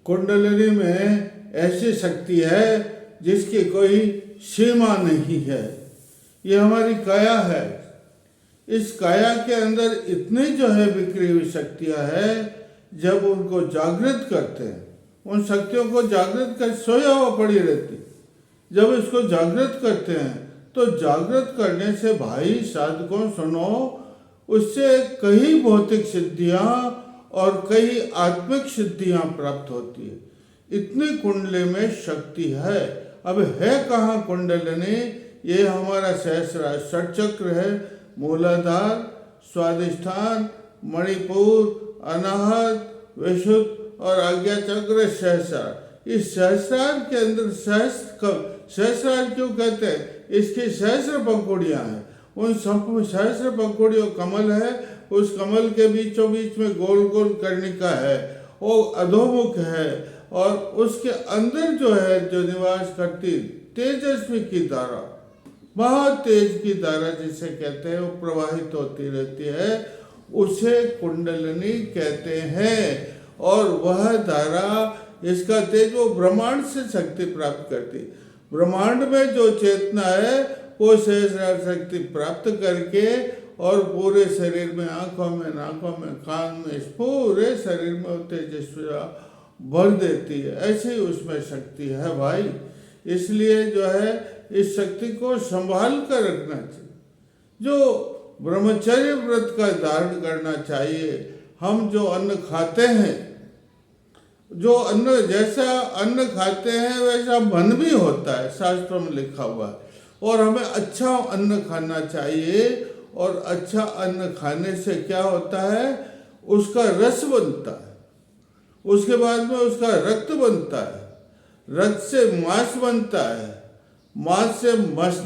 कुंडलिनी में ऐसी शक्ति है जिसकी कोई सीमा नहीं है। ये हमारी काया है। इस काया के अंदर इतनी जो है बिखरी हुई शक्तियां हैं, जब उनको जागृत करते हैं, उन शक्तियों को जागृत कर सोया हुआ पड़ी रहती, जब इसको जागृत करते हैं तो जागृत करने से भाई साधकों सुनो, उससे कई भौतिक सिद्धियां और कई आत्मिक सिद्धियां प्राप्त होती है। इतनी कुंडली में शक्ति है। अब है कहाँ कुंडलिनी? ये हमारा सहस्रार षटचक्र है। मूलाधार, स्वादिष्ठान, मणिपुर, अनाहत, विशुद्ध और आज्ञा चक्र, सहस्रार। इस सहस्रार के अंदर सहस्रार क्यों कहते हैं? इसकी सहस्र पंखुड़ियां हैं। उन सहस्र पंखुड़ियों कमल है, उस कमल के बीचों बीच में गोल गोल कर्णिका है, वो अधोमुख है, और उसके अंदर जो है जो निवास करती तेजस्वी की धारा, बहुत तेज की धारा जिसे कहते हैं, वो प्रवाहित होती रहती है, उसे कुंडलिनी कहते हैं। और वह धारा, इसका तेज, वो ब्रह्मांड से शक्ति प्राप्त करती। ब्रह्मांड में जो चेतना है वो सहस्रार शक्ति प्राप्त करके और पूरे शरीर में, आंखों में, नाकों में, कान में, इस पूरे शरीर में तेजस्वी भर देती है। ऐसी उसमें शक्ति है भाई। इसलिए जो है इस शक्ति को संभाल कर रखना चाहिए। जो ब्रह्मचर्य व्रत का धारण करना चाहिए। हम जो अन्न खाते हैं, जो अन्न, जैसा अन्न खाते हैं वैसा मन भी होता है, शास्त्रों में लिखा हुआ है। और हमें अच्छा अन्न खाना चाहिए, और अच्छा अन्न खाने से क्या होता है, उसका रस बनता है, उसके बाद में उसका रक्त बनता है, रक्त से मांस बनता है, मांस से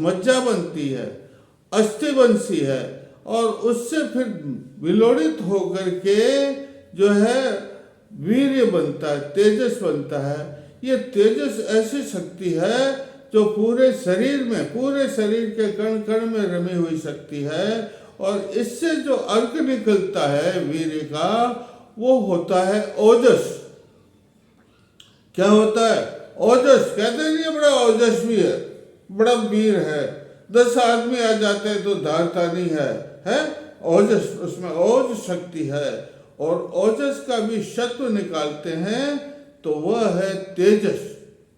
मज्जा बनती है, अस्थि बनती है, और उससे फिर विलोड़ित होकर के जो है वीर्य बनता है, तेजस बनता है। ये तेजस ऐसी शक्ति है जो पूरे शरीर में, पूरे शरीर के कण कण में रमी हुई शक्ति है। और इससे जो अर्क निकलता है वीर्य का, वो होता है ओजस। क्या होता है? ओजस। कहते नहीं है बड़ा ओजस्वी है, बड़ा वीर है, 10 आदमी आ जाते हैं तो धारता नहीं है ओजस, उसमें ओज शक्ति है। और ओजस का भी सत्व निकालते हैं तो वह है तेजस।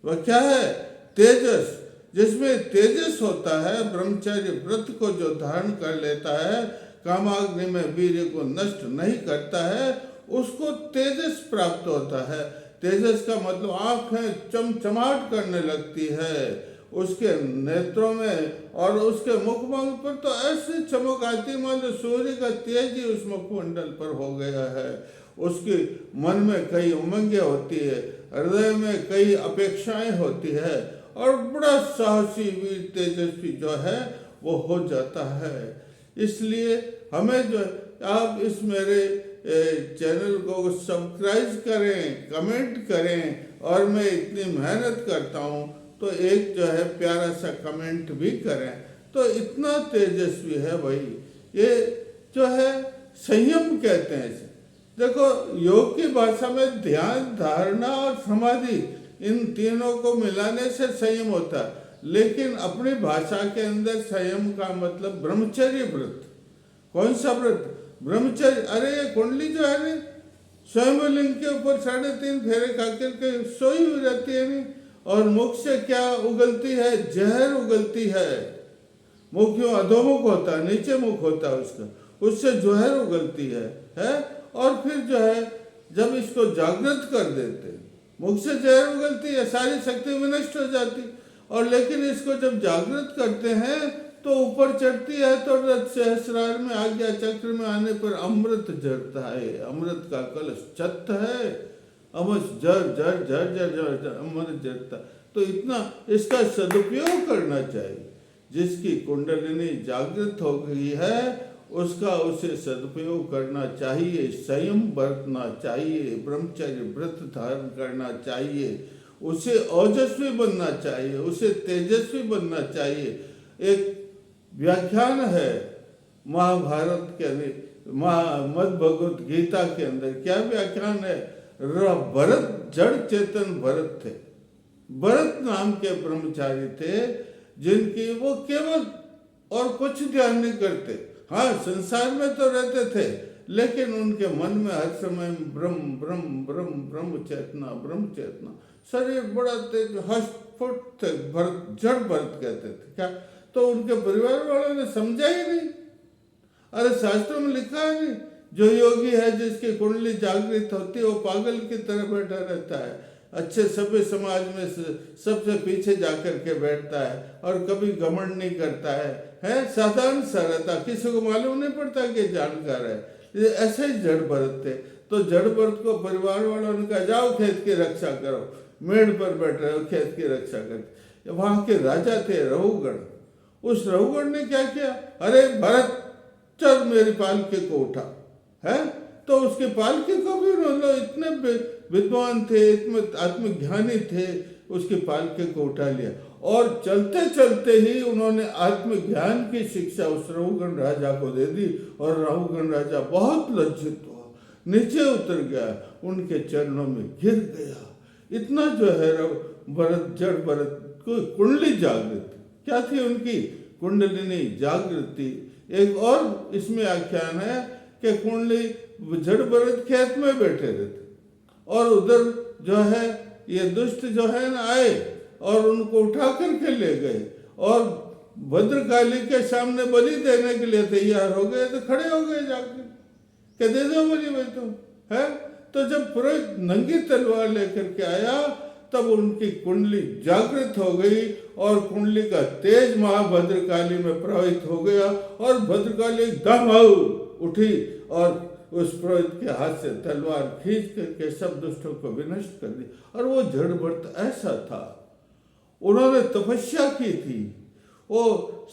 वह क्या है? तेजस। जिसमें तेजस होता है, ब्रह्मचर्य व्रत को जो धारण कर लेता है, कामाग्नि में वीर्य को नष्ट नहीं करता है, उसको तेजस प्राप्त होता है। तेजस का मतलब आंखें चमचमाट करने लगती है उसके नेत्रों में, और उसके मुखमंडल पर तो ऐसी चमक आती मानो सूर्य का तेज ही उस मुखमंडल पर हो गया है। उसके मन में कई उमंगें होती है, हृदय में कई अपेक्षाएं होती है, और बड़ा साहसी वीर तेजस्वी जो है वो हो जाता है। इसलिए हमें जो, आप इस मेरे चैनल को सब्सक्राइब करें, कमेंट करें, और मैं इतनी मेहनत करता हूँ तो एक जो है प्यारा सा कमेंट भी करें। तो इतना तेजस्वी है भाई। ये जो है संयम कहते हैं इसे। देखो, योग की भाषा में ध्यान, धारणा और समाधि, इन तीनों को मिलाने से संयम होता है, लेकिन अपनी भाषा के अंदर संयम का मतलब ब्रह्मचर्य व्रत। कौन सा व्रत? ब्रह्मचर्य। अरे ये कुंडली जो है ना, स्वयंलिंग के ऊपर 3.5 फेरे खाकर के सोई हुई रहती है नहीं, और मुख से क्या उगलती है? जहर उगलती है। मुख क्यों अधोमुख होता है, नीचे मुख होता है उसका, उससे जहर उगलती है। और फिर जो है जब इसको जागृत कर देते हैं, मुख से जहर उगलती है, सारी शक्ति विनष्ट हो जाती। और लेकिन इसको जब जागृत करते हैं तो ऊपर चढ़ती है, तो सहस्रार में, आज्ञा चक्र में आने पर अमृत झरता है। अमृत का कलश छत है, अमृत जर जर जर जर जर अमृत झरता। तो इतना इसका सदुपयोग करना चाहिए। जिसकी कुंडलिनी जागृत हो गई है उसका उसे सदुपयोग करना चाहिए, संयम बरतना चाहिए, ब्रह्मचर्य व्रत धारण करना चाहिए, उसे ओजस्वी बनना चाहिए, उसे तेजस्वी बनना चाहिए। एक व्याख्यान है महाभारत के, मद भगवत गीता के अंदर, क्या व्याख्यान है? भरत जड़ चेतन भरत थे। भरत नाम के ब्रह्मचारी थे जिनकी वो केवल और कुछ ध्यान नहीं करते। हाँ, संसार में तो रहते थे, लेकिन उनके मन में हर समय ब्रह्म ब्रह्म ब्रह्म ब्रह्म चेतना। शरीर बड़ा तेज हष्टपुष्ट थे, भरत जड़ भरत कहते थे। क्या तो उनके परिवार वालों ने समझा ही नहीं। अरे शास्त्रों में लिखा है नहीं, जो योगी है जिसकी कुंडली जागृत होती है वो पागल की तरह बैठा रहता है, अच्छे सभ्य समाज में सबसे पीछे जाकर के बैठता है और कभी घमंड नहीं करता है साधारण सा रहता, किसी को मालूम नहीं पड़ता कि जानकार है। ये ऐसे ही जड़ भरत थे। तो जड़ भरत को परिवार वालों ने कहा जाओ खेत की रक्षा करो, मेड़ पर बैठ रहे हो, खेत की रक्षा करके। वहां के राजा थे रघुगण। उस रघुगण ने क्या किया, अरे भरत चल मेरी पालकी को उठा है। तो उसके पालकी को भी उन्होंने इतने विद्वान थे, इतने आत्मज्ञानी थे, उसकी पालकी को उठा लिया और चलते चलते ही उन्होंने आत्मज्ञान की शिक्षा उस रघुगण राजा को दे दी। और रघुगण राजा बहुत लज्जित हुआ, नीचे उतर गया, उनके चरणों में गिर गया। इतना जो है भरत जड़ भरत को कुंडली जागृत, क्या थी उनकी कुंडलिनी जागृति। एक और इसमें आख्यान है कि कुंडली जड़ भरत खेत में बैठे रहते और उधर जो है ये दुष्ट जो है ना आए और उनको उठा करके ले गए और भद्रकाली के सामने बलि देने के लिए तैयार हो गए। तो खड़े हो गए जाकर क्या दे दो बलि भाई तुम है। तो जब पुरोहित नंगी तलवार लेकर के आया तब उनकी कुंडली जागृत हो गई और कुंडली का तेज महाभद्रकाली में प्रवाहित हो गया और भद्रकाली दमाऊ उठी और उस पुरोहित के हाथ से तलवार खींच करके सब दुष्टों को विनष्ट कर दी। और वो जड़ भरत ऐसा था, उन्होंने तपस्या की थी। वो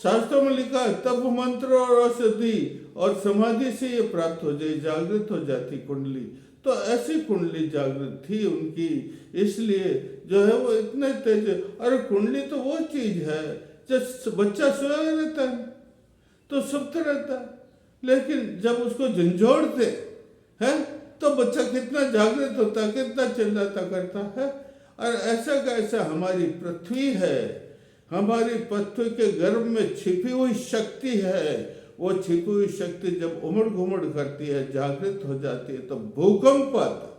शास्त्रों में लिखा है तप मंत्र और औषधि और समाधि से ये प्राप्त हो जाए, जागृत हो जाती कुंडली। तो ऐसी कुंडली जागृत थी उनकी, इसलिए जो है वो इतने तेज। अरे कुंडली तो वो चीज है, जब बच्चा सोया रहता है तो सुप्त रहता है, लेकिन जब उसको झंझोड़ते हैं तो बच्चा कितना जागृत होता है, कितना चिल्लाता करता है। और ऐसा का ऐसा हमारी पृथ्वी है, हमारी पृथ्वी के गर्भ में छिपी हुई शक्ति है। वो छिपी हुई शक्ति जब उमड़ घुमड़ करती है, जागृत हो जाती है तो भूकंप आता है।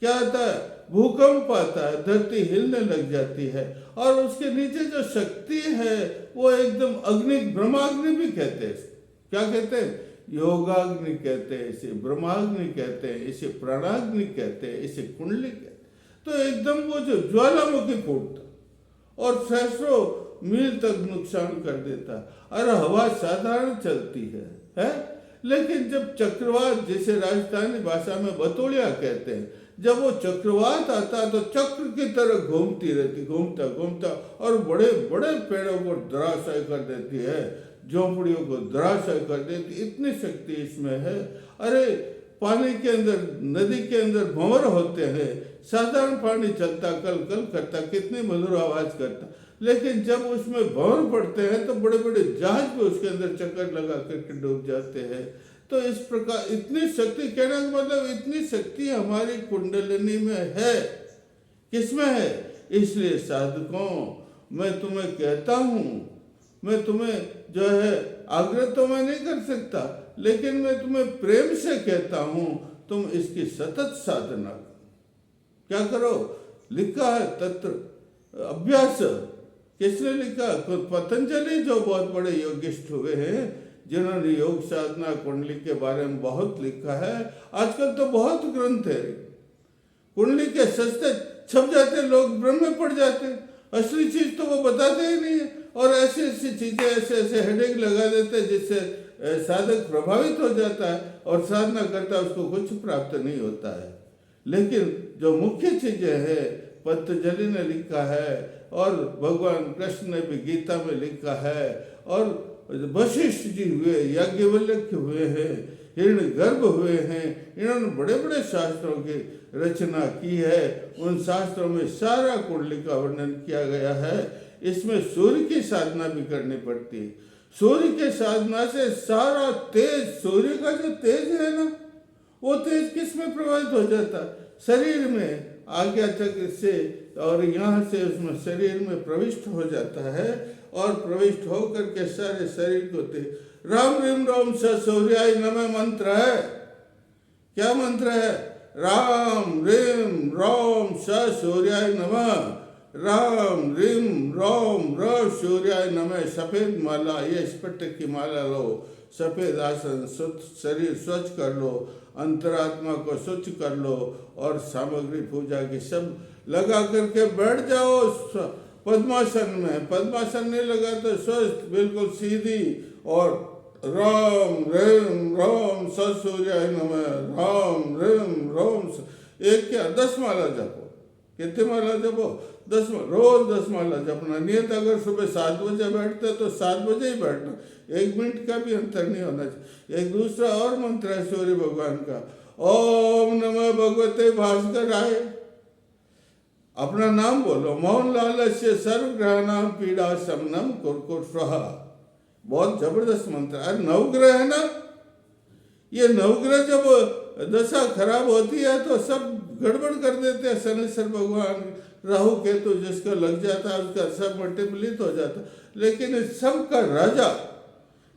क्या आता है, भूकंप आता है, धरती हिलने लग जाती है। और उसके नीचे जो शक्ति है वो एकदम अग्नि, ब्रह्माग्नि भी कहते हैं। क्या कहते हैं, योगाग्नि कहते हैं, इसे ब्रह्माग्नि कहते हैं, इसे प्राणाग्नि कहते हैं, इसे कुंडली कहते हैं। तो एकदम वो जो ज्वालामुखी फूटता और सैकड़ों मील तक नुकसान कर देता। अरे हवा साधारण चलती है? लेकिन जब चक्रवात, जिसे राजस्थानी भाषा में बतौलिया कहते हैं, जब वो चक्रवात आता तो चक्र की तरह घूमती रहती, घूमता घूमता और बड़े बड़े पेड़ों को धराशायी कर देती है, झोंपड़ियों को धराशायी कर देती, इतनी शक्ति इसमें है। अरे पानी के अंदर, नदी के अंदर भंवर होते हैं, साधारण पानी चलता कल कल करता, कितनी मधुर आवाज करता, लेकिन जब उसमें भंवर पड़ते हैं तो बड़े बड़े जहाज भी उसके अंदर चक्कर लगा करके डूब जाते हैं। तो इस प्रकार इतनी शक्ति, कहने का मतलब इतनी शक्ति हमारी कुंडलिनी में है। किसमें है? इसलिए साधकों, मैं तुम्हें कहता हूँ, मैं तुम्हें जो है आग्रह तो मैं नहीं कर सकता, लेकिन मैं तुम्हें प्रेम से कहता हूँ, तुम इसकी सतत साधना करो। क्या करो? लिखा है तत्र अभ्यास। किसने लिखा? पतंजलि, जो बहुत बड़े योगिष्ठ हुए हैं, जिन्होंने योग साधना कुंडली के बारे में बहुत लिखा है। आजकल तो बहुत ग्रंथ है, कुंडली के सस्ते छप जाते, लोग भ्रम में पड़ जाते, असली चीज तो वो बताते ही नहीं है। और ऐसी ऐसी चीजें, ऐसे ऐसे हेडेक लगा देते हैं जिससे साधक प्रभावित हो जाता है और साधना करता है, उसको कुछ प्राप्त नहीं होता है। लेकिन जो मुख्य चीजें हैं, पतंजलि ने लिखा है और भगवान कृष्ण ने भी गीता में लिखा है, और वशिष्ठ जी हुए, याज्ञवल्क्य हुए हैं, हिरण्यगर्भ हुए हैं, इन्होंने बड़े बड़े शास्त्रों की रचना की है। उन शास्त्रों में सारा कुंडली का वर्णन किया गया है। इसमें सूर्य की साधना भी करनी पड़ती है। सूर्य के साधना से सारा तेज, सूर्य का जो तेज है ना, वो तेज किस में प्रभावित हो जाता है? शरीर में आज्ञा चक्र से और यहाँ से उसमें शरीर में प्रविष्ट हो जाता है और प्रविष्ट होकर के सारे शरीर को राम रीम रोम स सूर्याय नमः मंत्र है। क्या मंत्र है? राम रीम रोम स सूर्याय नमः, राम रीम रोम र सूर्याय नमः। सफेद माला, ये स्फटिक की माला लो, सफेद आसन, शरीर स्वच्छ कर लो, अंतरात्मा को स्वच्छ कर लो और सामग्री पूजा की सब लगा करके बैठ जाओ पद्मासन में। पद्मासन नहीं लगा तो स्वस्थ बिल्कुल सीधी और राम रीम रोम स सूर्याय नमः, राम रीम रोम एक क्या 10 माला जपो। कितने माला जपो? 10 रोज 10 माला जपना। नियत अगर सुबह 7 बजे बैठते तो 7 बजे ही बैठना, 1 मिनट का भी अंतर नहीं होना चाहिए। एक दूसरा और मंत्र है सूर्य भगवान का, ओम नमः भगवते भास्कराय। अपना नाम बोलो, मौन लालस्य सर्व ग्रहाणाम पीड़ा शमनम कुरकुर स्वाहा। बहुत जबरदस्त मंत्र है। 9 ग्रह है ना, ये 9 ग्रह जब दशा खराब होती है तो सब गड़बड़ कर देते हैं। शनिश्चर भगवान, राहु केतु जिसका लग जाता है उसका सब मल्टीप्लित हो जाता है। लेकिन इस सब का राजा,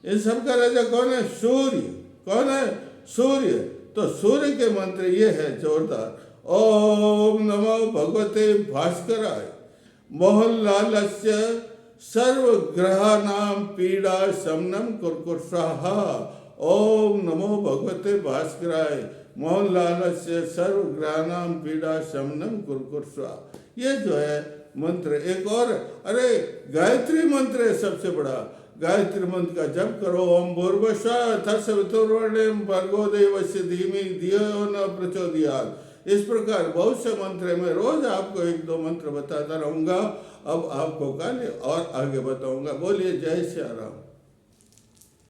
इन सब का राजा कौन है? सूर्य। कौन है? सूर्य। तो सूर्य के मंत्र ये है जोरदार, ओम नमो भगवते भास्कराय मोहनलालस्य सर्व ग्रहाणाम पीड़ा शमनम कुरकुर स्वाहा। ओम नमो भगवते भास्कराय मोहनलालस्य सर्व ग्रहाणाम पीड़ा शमनम कुरकुर स्वाहा। ये जो है मंत्र एक और, अरे गायत्री मंत्र है सबसे बड़ा। गायत्री मंत्र का जप करो, ओम भूर्भुवस्सुः तत्सवितुर्वरेण्यं भर्गो देवस्य धीमहि धियो न प्रचोदयात्। इस प्रकार बहुत से मंत्र है। मैं रोज आपको 1-2 मंत्र बताता रहूंगा। अब आपको कल और आगे बताऊंगा। बोलिए जय श्री राम।